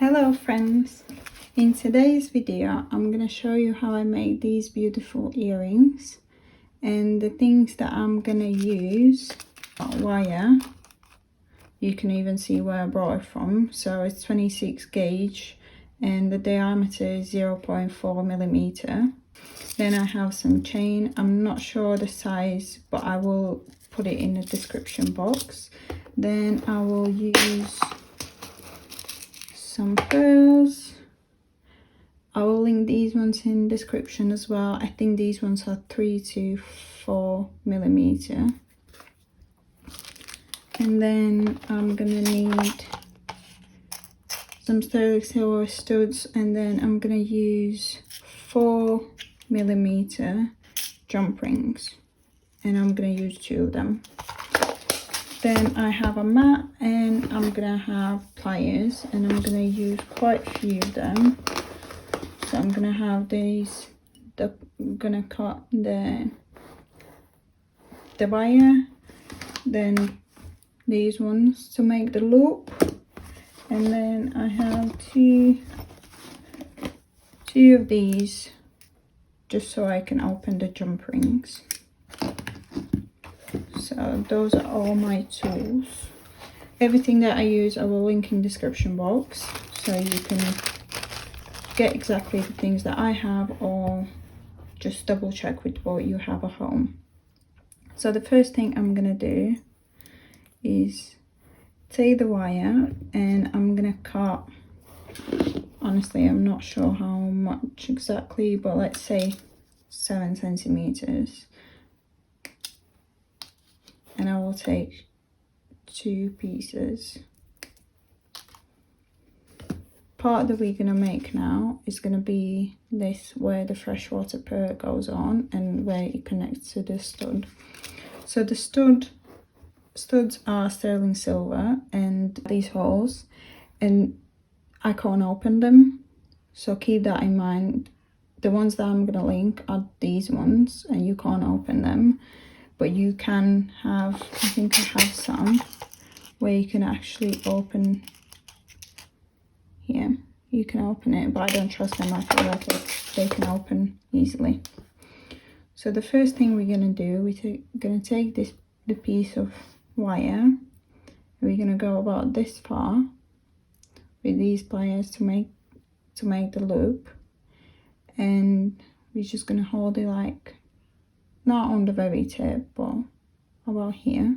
Hello friends, in today's video I'm going to show you how I make these beautiful earrings, and the things that I'm going to use are wire. You can even see where I brought it from. So it's 26 gauge and the diameter is 0.4 millimeter. Then I have some chain. I'm not sure the size, but I will put it in the description box. Then I will use some pearls. I will link these ones in description as well. I think these ones are 3 to 4 millimeter. And then I'm gonna need some sterling silver studs, and then I'm gonna use 4 millimeter jump rings, and I'm gonna use 2 of them. Then I have a mat, and I'm gonna have pliers, and I'm gonna use quite a few of them. So I'm gonna have these. I'm gonna cut the wire, then these ones to make the loop, and then I have two of these just so I can open the jump rings. So those are all my tools. Everything that I use I will link in description box, so you can get exactly the things that I have, or just double check with what you have at home. So the first thing I'm gonna do is take the wire, and I'm gonna cut, honestly I'm not sure how much exactly, but let's say 7 centimeters. And I will take 2 pieces. Part that we're gonna make now is gonna be this, where the freshwater pearl goes on and where it connects to the stud. So the studs are sterling silver, and these holes, and I can't open them, so keep that in mind. The ones that I'm gonna link are these ones, and you can't open them. But you can have, I think I have some where you can actually open here. You can open it, but I don't trust them. I feel like they can open easily. So the first thing we're gonna do, we're gonna take the piece of wire. We're gonna go about this far with these pliers to make the loop, and we're just gonna hold it like, not on the very tip, but about here.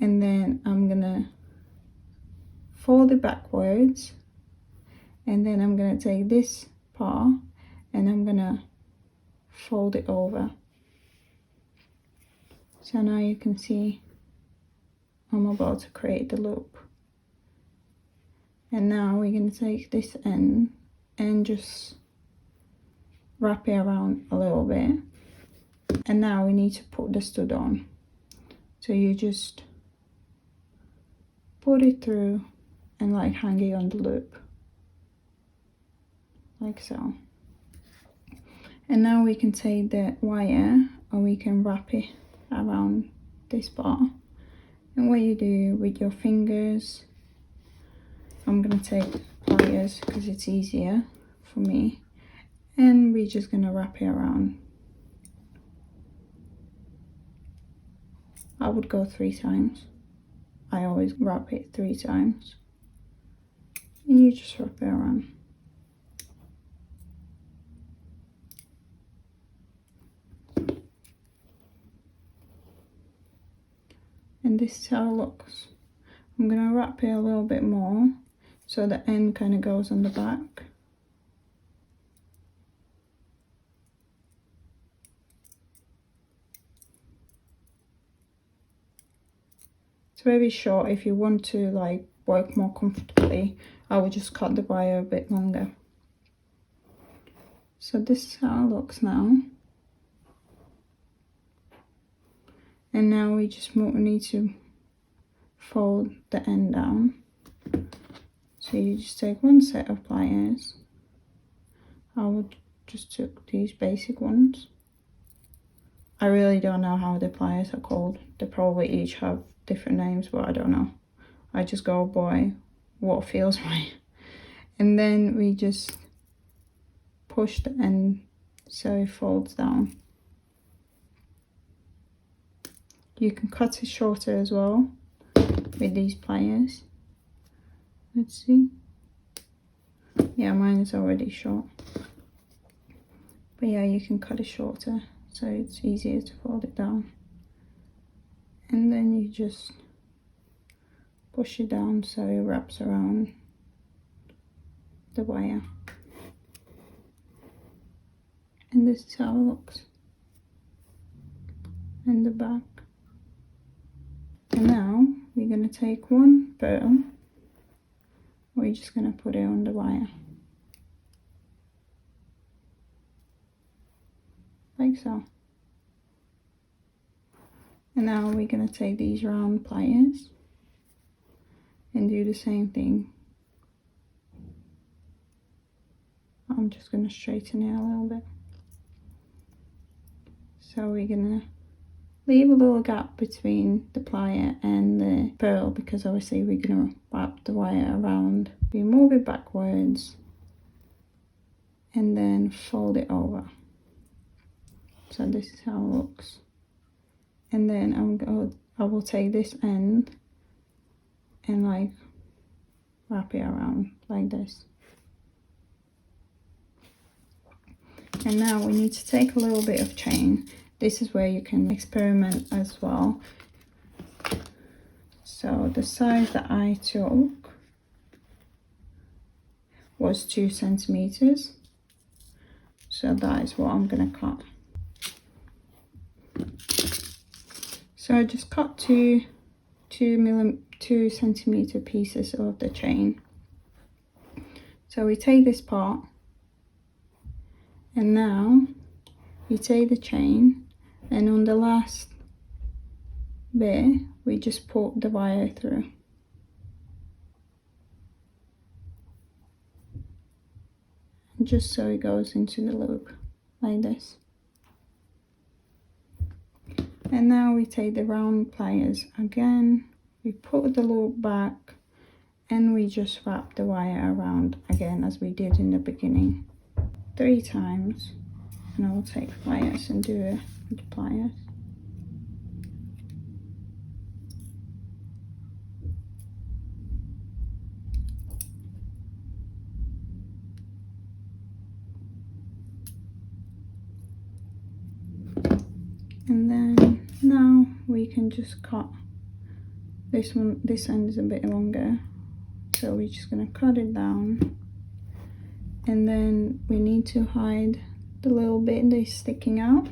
And then I'm gonna fold it backwards, and then I'm gonna take this part and I'm gonna fold it over. So now you can see I'm about to create the loop. And now we're gonna take this end and just wrap it around a little bit. And now we need to put the stud on. So you just put it through and like hang it on the loop, like so. And now we can take the wire, or we can wrap it around this part. And what you do with your fingers, I'm gonna take pliers because it's easier for me, and we're just gonna wrap it around. I would go 3 times. I always wrap it 3 times. And you just wrap it around. And this is how it looks. I'm gonna wrap it a little bit more so the end kind of goes on the back. Very short. If you want to like work more comfortably, I would just cut the wire a bit longer. So this is how it looks now. And now we just need to fold the end down. So you just take 1 set of pliers. I would just took these basic ones. I really don't know how the pliers are called. They probably each have different names, but I don't know. I just go by what feels right. and then we just push the end so it folds down. You can cut it shorter as well with these pliers. Let's see. Yeah, mine is already short. But yeah, you can cut it shorter so it's easier to fold it down. And then you just push it down so it wraps around the wire. And this is how it looks. And the back. And now we're going to take one pearl. We're just going to put it on the wire. Like so. And now we're going to take these round pliers and do the same thing. I'm just going to straighten it a little bit. So we're going to leave a little gap between the plier and the pearl, because obviously we're going to wrap the wire around. We move it backwards and then fold it over. So this is how it looks. And then I will take this end and like wrap it around like this. And now we need to take a little bit of chain. This is where you can experiment as well. So the size that I took was 2 centimeters. So that is what I'm gonna cut. So I just cut two centimeter pieces of the chain. So we take this part, and now you take the chain, and on the last bit we just put the wire through. Just so it goes into the loop like this. And now we take the round pliers again, we put the loop back, and we just wrap the wire around again as we did in the beginning 3 times. And I'll take pliers and do it with the pliers. And then now we can just cut this one. This end is a bit longer, so we're just gonna cut it down, and then we need to hide the little bit that is sticking out.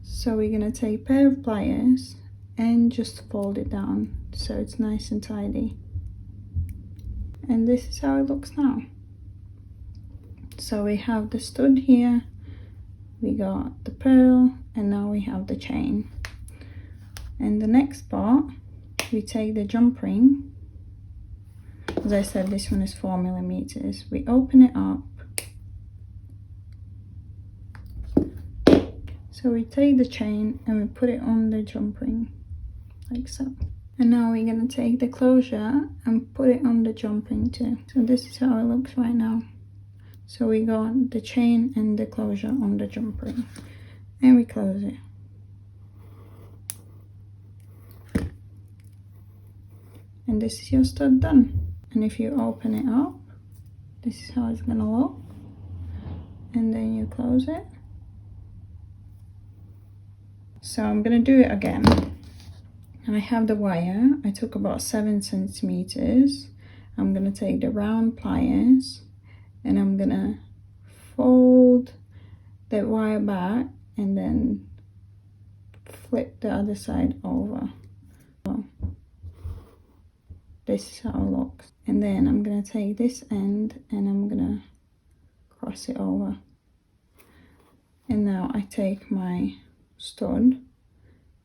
So we're gonna take a pair of pliers and just fold it down so it's nice and tidy. And this is how it looks now. So we have the stud here, we got the pearl, and now we have the chain. And the next part, we take the jump ring. As I said, this one is 4 millimeters. We open it up. So we take the chain and we put it on the jump ring, like so. And now we're gonna take the closure and put it on the jump ring too. So this is how it looks right now. So we got the chain and the closure on the jump ring, and we close it. And this is your stud done. And if you open it up, this is how it's gonna look. And then you close it. So I'm gonna do it again. I have the wire. I took about 7 centimeters. I'm gonna take the round pliers and I'm gonna fold the wire back and then flip the other side over. So this is how it looks. And then I'm gonna take this end and I'm gonna cross it over. And now I take my stud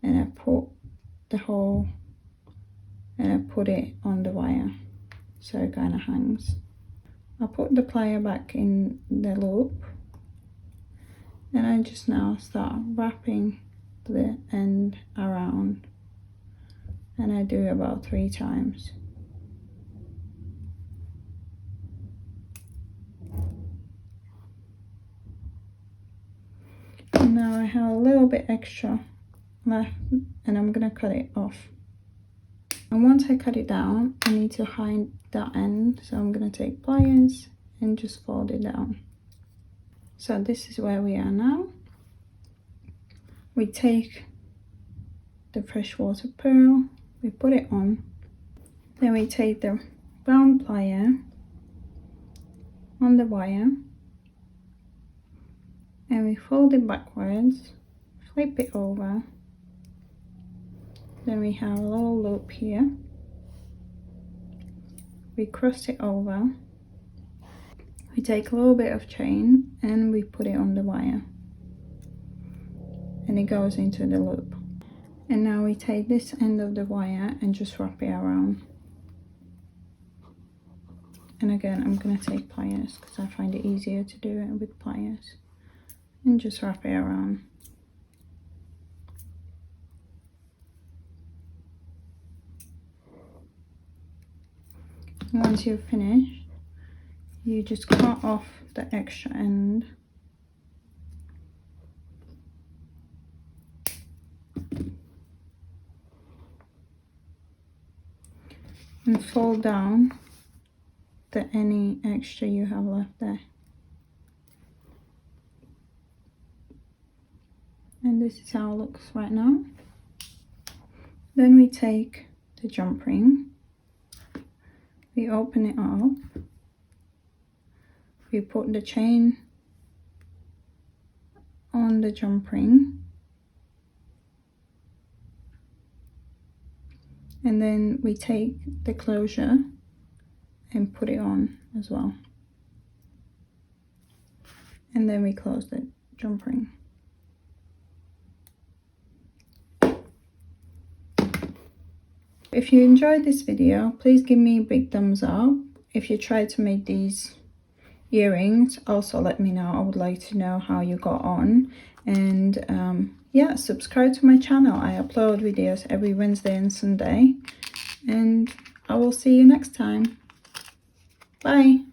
and I put the hole and I put it on the wire so it kind of hangs. I put the plier back in the loop and I just now start wrapping the end around, and I do about 3 times. have a little bit extra left and I'm gonna cut it off. And once I cut it down, I need to hide that end, so I'm gonna take pliers and just fold it down. So this is where we are now. We take the freshwater pearl, we put it on, then we take the brown plier on the wire and we fold it backwards, flip it over, then we have a little loop here, we cross it over, we take a little bit of chain and we put it on the wire and it goes into the loop. And now we take this end of the wire and just wrap it around. And again, I'm going to take pliers because I find it easier to do it with pliers. And just wrap it around. And once you've finished, you just cut off the extra end. And fold down any extra you have left there. And this is how it looks right now. Then we take the jump ring, we open it up, we put the chain on the jump ring, and then we take the closure and put it on as well, and then we close the jump ring. If you enjoyed this video, please give me a big thumbs up. If you try to make these earrings, also let me know. I would like to know how you got on. And yeah, subscribe to my channel. I upload videos every Wednesday and Sunday. And I will see you next time. Bye.